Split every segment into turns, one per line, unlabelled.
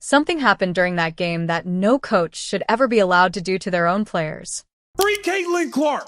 Something happened during that game that no coach should ever be allowed to do to their own players.
Free Caitlin Clark.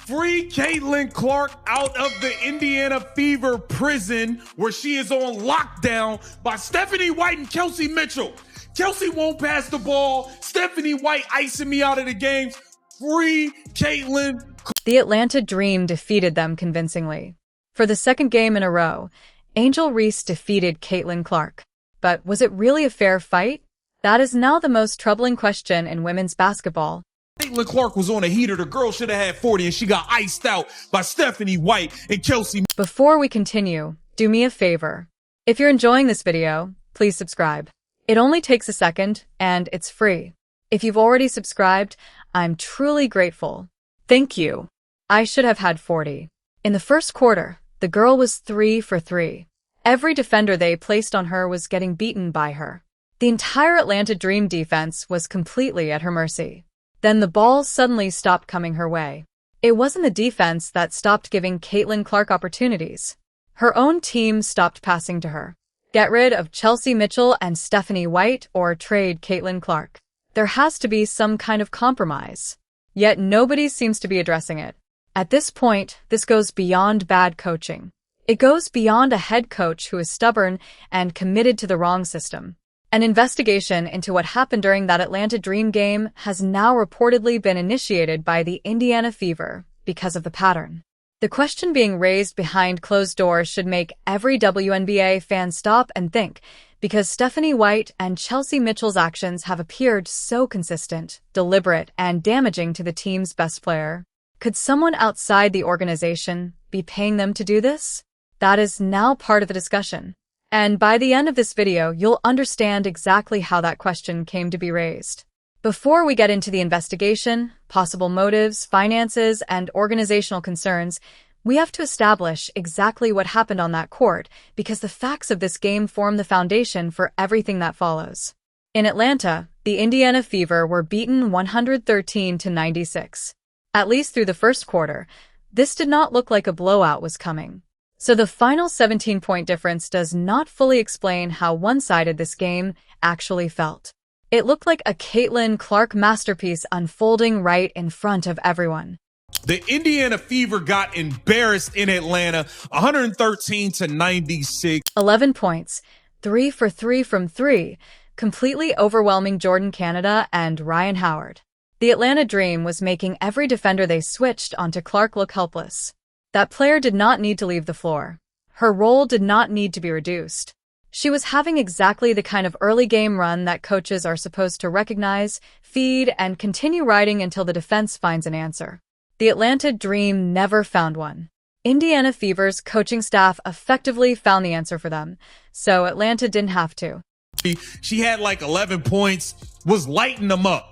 Free Caitlin Clark out of the Indiana Fever prison where she is on lockdown by Stephanie White and Kelsey Mitchell. Kelsey won't pass the ball. Stephanie White icing me out of the games. Free Caitlin.
The Atlanta Dream defeated them convincingly. For the second game in a row, Angel Reese defeated Caitlin Clark. But was it really a fair fight? That is now the most troubling question in women's basketball.
Caitlin Clark was on a heater. The girl should have had 40 and she got iced out by Stephanie White and Kelsey.
Before we continue, do me a favor. If you're enjoying this video, please subscribe. It only takes a second and it's free. If you've already subscribed, I'm truly grateful. Thank you. I should have had 40. In the first quarter, the girl was 3 for 3. Every defender they placed on her was getting beaten by her. The entire Atlanta Dream defense was completely at her mercy. Then the ball suddenly stopped coming her way. It wasn't the defense that stopped giving Caitlin Clark opportunities. Her own team stopped passing to her. Get rid of Chelsea Mitchell and Stephanie White or trade Caitlin Clark. There has to be some kind of compromise. Yet nobody seems to be addressing it. At this point, this goes beyond bad coaching. It goes beyond a head coach who is stubborn and committed to the wrong system. An investigation into what happened during that Atlanta Dream game has now reportedly been initiated by the Indiana Fever because of the pattern. The question being raised behind closed doors should make every WNBA fan stop and think, because Stephanie White and Chelsea Mitchell's actions have appeared so consistent, deliberate, and damaging to the team's best player. Could someone outside the organization be paying them to do this? That is now part of the discussion. And by the end of this video, you'll understand exactly how that question came to be raised. Before we get into the investigation, possible motives, finances, and organizational concerns, we have to establish exactly what happened on that court, because the facts of this game form the foundation for everything that follows. In Atlanta, the Indiana Fever were beaten 113-96. At least through the first quarter, this did not look like a blowout was coming. So the final 17-point difference does not fully explain how one-sided this game actually felt. It looked like a Caitlin Clark masterpiece unfolding right in front of everyone.
The Indiana Fever got embarrassed in Atlanta, 113-96.
11 points, 3 for 3 from 3, completely overwhelming Jordan Canada and Ryan Howard. The Atlanta Dream was making every defender they switched onto Clark look helpless. That player did not need to leave the floor. Her role did not need to be reduced. She was having exactly the kind of early game run that coaches are supposed to recognize, feed, and continue riding until the defense finds an answer. The Atlanta Dream never found one. Indiana Fever's coaching staff effectively found the answer for them, so Atlanta didn't have to.
She had like 11 points, was lighting them up.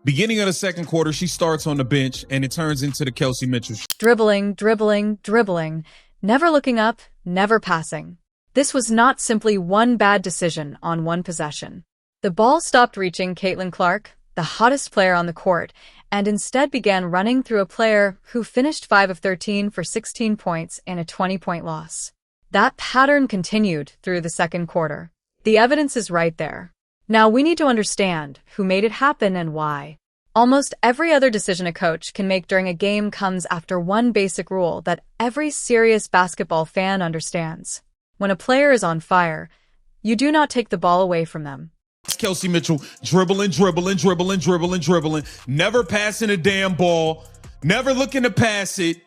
Beginning of the second quarter, she starts on the bench, and it turns into the Kelsey Mitchell.
Dribbling, dribbling, dribbling, never looking up, never passing. This was not simply one bad decision on one possession. The ball stopped reaching Caitlin Clark, the hottest player on the court, and instead began running through a player who finished 5 of 13 for 16 points in a 20-point loss. That pattern continued through the second quarter. The evidence is right there. Now we need to understand who made it happen and why. Almost every other decision a coach can make during a game comes after one basic rule that every serious basketball fan understands. When a player is on fire, you do not take the ball away from them.
Kelsey Mitchell dribbling, dribbling, dribbling, dribbling, dribbling, never passing a damn ball, never looking to pass it.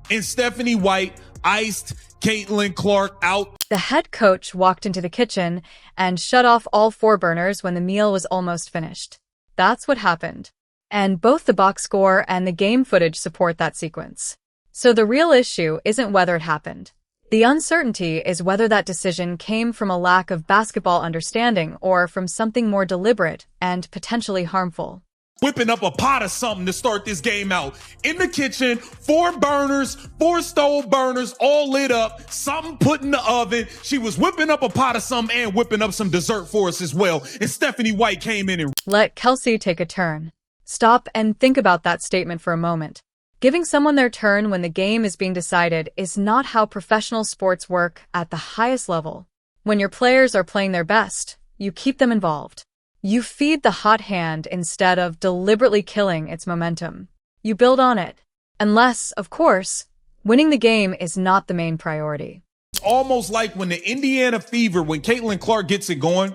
And Stephanie White iced Caitlin Clark out.
The head coach walked into the kitchen and shut off all 4 burners when the meal was almost finished. That's what happened. And both the box score and the game footage support that sequence. So the real issue isn't whether it happened. The uncertainty is whether that decision came from a lack of basketball understanding or from something more deliberate and potentially harmful.
Whipping up a pot of something to start this game out. In the kitchen, 4 burners, 4 stove burners, all lit up, something put in the oven. She was whipping up a pot of something and whipping up some dessert for us as well. And Stephanie White came in and...
Let Kelsey take a turn. Stop and think about that statement for a moment. Giving someone their turn when the game is being decided is not how professional sports work at the highest level. When your players are playing their best, you keep them involved. You feed the hot hand instead of deliberately killing its momentum. You build on it. Unless, of course, winning the game is not the main priority.
It's almost like when the Indiana Fever, when Caitlin Clark gets it going,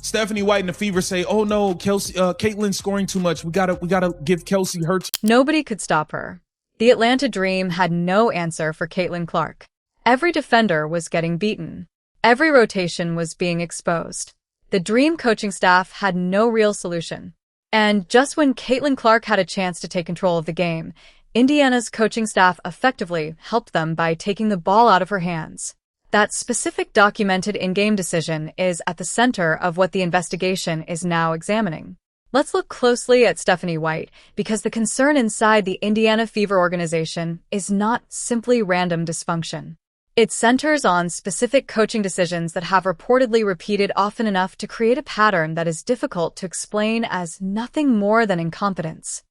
Stephanie White and the Fever say, "Oh no, Kelsey, Caitlin's scoring too much. We gotta give Kelsey her."
Nobody could stop her. The Atlanta Dream had no answer for Caitlin Clark. Every defender was getting beaten. Every rotation was being exposed. The Dream coaching staff had no real solution. And just when Caitlin Clark had a chance to take control of the game, Indiana's coaching staff effectively helped them by taking the ball out of her hands. That specific documented in-game decision is at the center of what the investigation is now examining. Let's look closely at Stephanie White, because the concern inside the Indiana Fever organization is not simply random dysfunction. It centers on specific coaching decisions that have reportedly repeated often enough to create a pattern that is difficult to explain as nothing more than incompetence.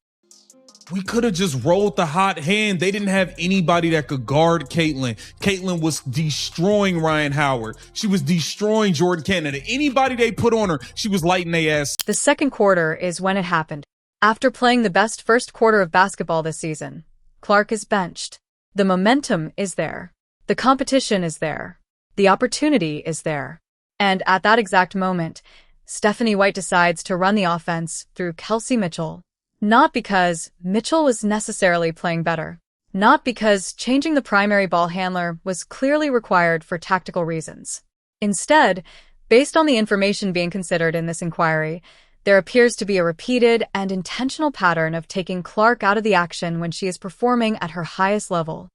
We could have just rolled the hot hand. They didn't have anybody that could guard Caitlin. Caitlin was destroying Ryan Howard. She was destroying Jordan Canada. Anybody they put on her, she was lighting their ass.
The second quarter is when it happened. After playing the best first quarter of basketball this season, Clark is benched. The momentum is there. The competition is there. The opportunity is there. And at that exact moment, Stephanie White decides to run the offense through Kelsey Mitchell. Not because Mitchell was necessarily playing better. Not because changing the primary ball handler was clearly required for tactical reasons. Instead, based on the information being considered in this inquiry, there appears to be a repeated and intentional pattern of taking Clark out of the action when she is performing at her highest level.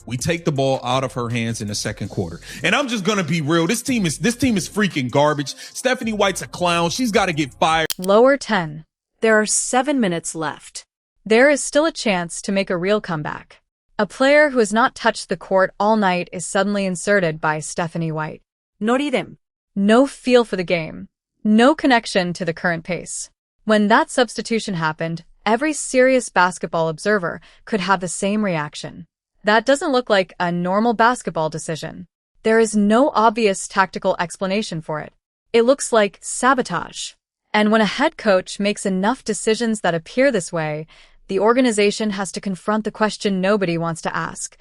We take the ball out of her hands in the second quarter. And I'm just going to be real. This team is freaking garbage. Stephanie White's a clown. She's got to get fired.
Lower 10.
There are 7 minutes left.
There is still a chance to make a real comeback. A player who has not touched the court all night is suddenly inserted by Stephanie White.
Noridem.
No feel for the game. No connection to the current pace. When that substitution happened, every serious basketball observer could have the same reaction. That doesn't look like a normal basketball decision. There is no obvious tactical explanation for it. It looks like sabotage. And when a head coach makes enough decisions that appear this way, the organization has to confront the question nobody wants to ask.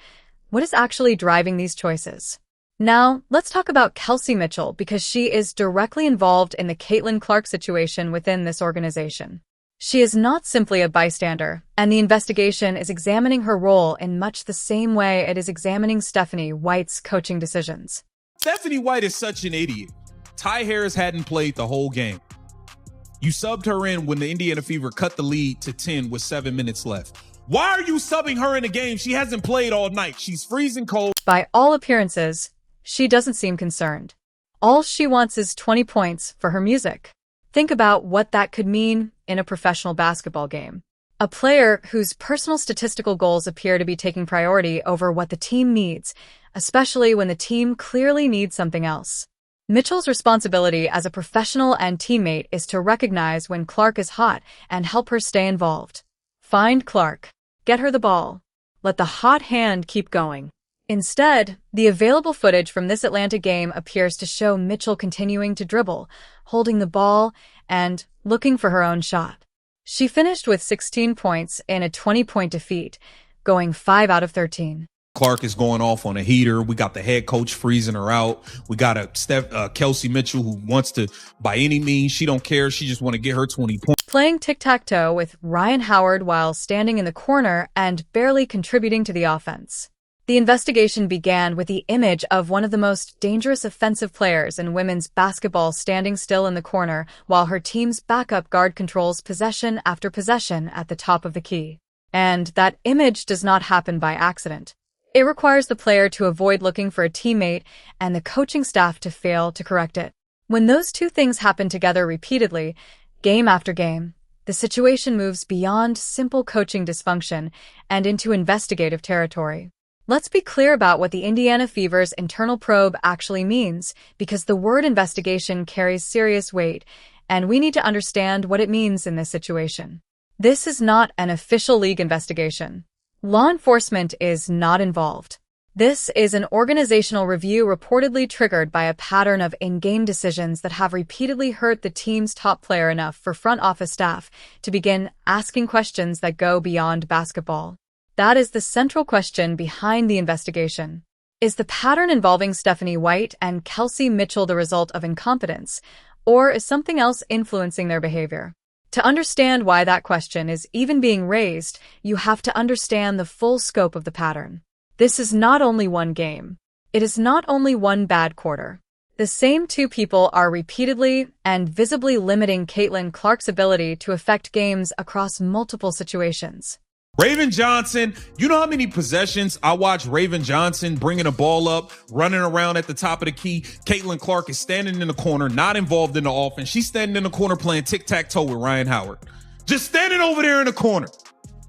What is actually driving these choices? Now, let's talk about Kelsey Mitchell, because she is directly involved in the Caitlin Clark situation within this organization. She is not simply a bystander, and the investigation is examining her role in much the same way it is examining Stephanie White's coaching decisions.
Stephanie White is such an idiot. Ty Harris hadn't played the whole game. You subbed her in when the Indiana Fever cut the lead to 10 with 7 minutes left. Why are you subbing her in a game? She hasn't played all night. She's freezing cold.
By all appearances, she doesn't seem concerned. All she wants is 20 points for her music. Think about what that could mean in a professional basketball game. A player whose personal statistical goals appear to be taking priority over what the team needs, especially when the team clearly needs something else. Mitchell's responsibility as a professional and teammate is to recognize when Clark is hot and help her stay involved. Find Clark. Get her the ball. Let the hot hand keep going. Instead, the available footage from this Atlanta game appears to show Mitchell continuing to dribble, holding the ball, and looking for her own shot. She finished with 16 points in a 20-point defeat, going 5 out of 13.
Clark is going off on a heater. We got the head coach freezing her out. We got Kelsey Mitchell who wants to, by any means, she don't care. She just want to get her 20 points.
Playing tic-tac-toe with Ryan Howard while standing in the corner and barely contributing to the offense. The investigation began with the image of one of the most dangerous offensive players in women's basketball standing still in the corner while her team's backup guard controls possession after possession at the top of the key. And that image does not happen by accident. It requires the player to avoid looking for a teammate and the coaching staff to fail to correct it. When those two things happen together repeatedly, game after game, the situation moves beyond simple coaching dysfunction and into investigative territory. Let's be clear about what the Indiana Fever's internal probe actually means, because the word investigation carries serious weight, and we need to understand what it means in this situation. This is not an official league investigation. Law enforcement is not involved. This is an organizational review reportedly triggered by a pattern of in-game decisions that have repeatedly hurt the team's top player enough for front office staff to begin asking questions that go beyond basketball. That is the central question behind the investigation. Is the pattern involving Stephanie White and Kelsey Mitchell the result of incompetence, or is something else influencing their behavior? To understand why that question is even being raised, you have to understand the full scope of the pattern. This is not only one game. It is not only one bad quarter. The same two people are repeatedly and visibly limiting Caitlin Clark's ability to affect games across multiple situations.
Raven Johnson, you know how many possessions I watch Raven Johnson bringing a ball up, running around at the top of the key. Caitlin Clark is standing in the corner, not involved in the offense. She's standing in the corner playing tic-tac-toe with Ryan Howard. Just standing over there in the corner.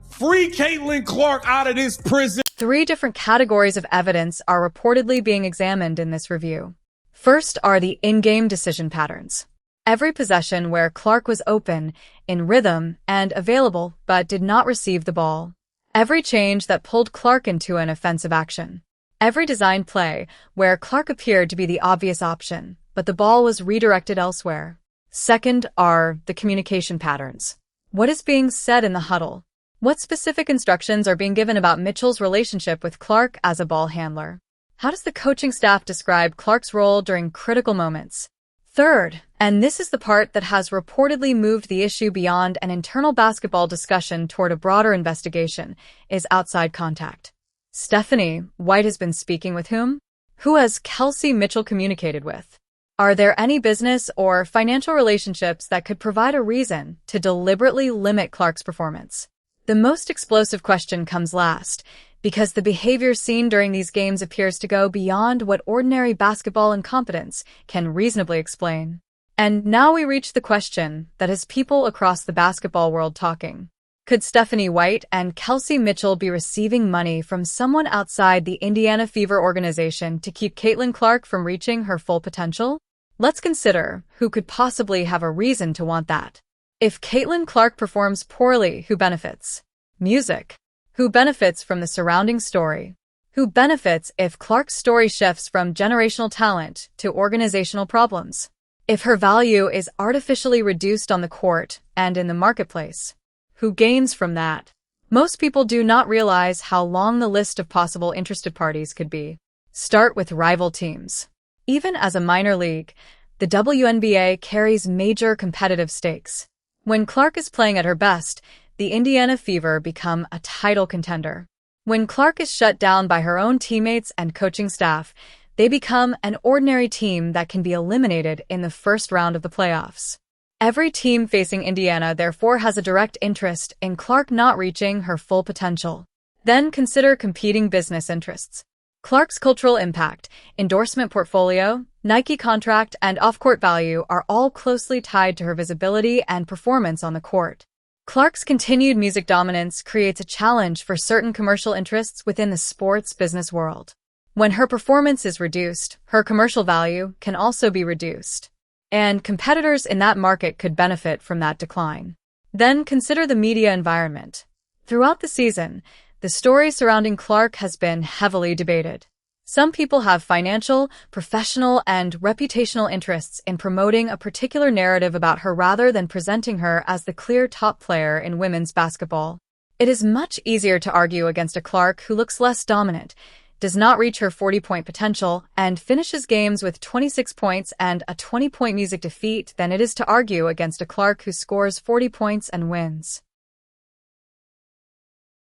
Free Caitlin Clark out of this prison.
3 different categories of evidence are reportedly being examined in this review. First are the in-game decision patterns. Every possession where Clark was open, in rhythm, and available but did not receive the ball. Every change that pulled Clark into an offensive action. Every designed play where Clark appeared to be the obvious option, but the ball was redirected elsewhere. Second are the communication patterns. What is being said in the huddle? What specific instructions are being given about Mitchell's relationship with Clark as a ball handler? How does the coaching staff describe Clark's role during critical moments? Third, and this is the part that has reportedly moved the issue beyond an internal basketball discussion toward a broader investigation, is outside contact. Stephanie White has been speaking with whom? Who has Kelsey Mitchell communicated with? Are there any business or financial relationships that could provide a reason to deliberately limit Clark's performance? The most explosive question comes last, because the behavior seen during these games appears to go beyond what ordinary basketball incompetence can reasonably explain. And now we reach the question that has people across the basketball world talking. Could Stephanie White and Kelsey Mitchell be receiving money from someone outside the Indiana Fever organization to keep Caitlin Clark from reaching her full potential? Let's consider who could possibly have a reason to want that. If Caitlin Clark performs poorly, who benefits? Music. Who benefits from the surrounding story? Who benefits if Clark's story shifts from generational talent to organizational problems? If her value is artificially reduced on the court and in the marketplace? Who gains from that? Most people do not realize how long the list of possible interested parties could be. Start with rival teams. Even as a minor league, the WNBA carries major competitive stakes. When Clark is playing at her best, the Indiana Fever become a title contender. When Clark is shut down by her own teammates and coaching staff, they become an ordinary team that can be eliminated in the first round of the playoffs. Every team facing Indiana therefore has a direct interest in Clark not reaching her full potential. Then consider competing business interests. Clark's cultural impact, endorsement portfolio, Nike contract, and off-court value are all closely tied to her visibility and performance on the court. Clark's continued music dominance creates a challenge for certain commercial interests within the sports business world. When her performance is reduced, her commercial value can also be reduced. And competitors in that market could benefit from that decline. Then consider the media environment. Throughout the season, the story surrounding Clark has been heavily debated. Some people have financial, professional, and reputational interests in promoting a particular narrative about her rather than presenting her as the clear top player in women's basketball. It is much easier to argue against a Clark who looks less dominant, does not reach her 40-point potential, and finishes games with 26 points and a 20-point music defeat than it is to argue against a Clark who scores 40 points and wins.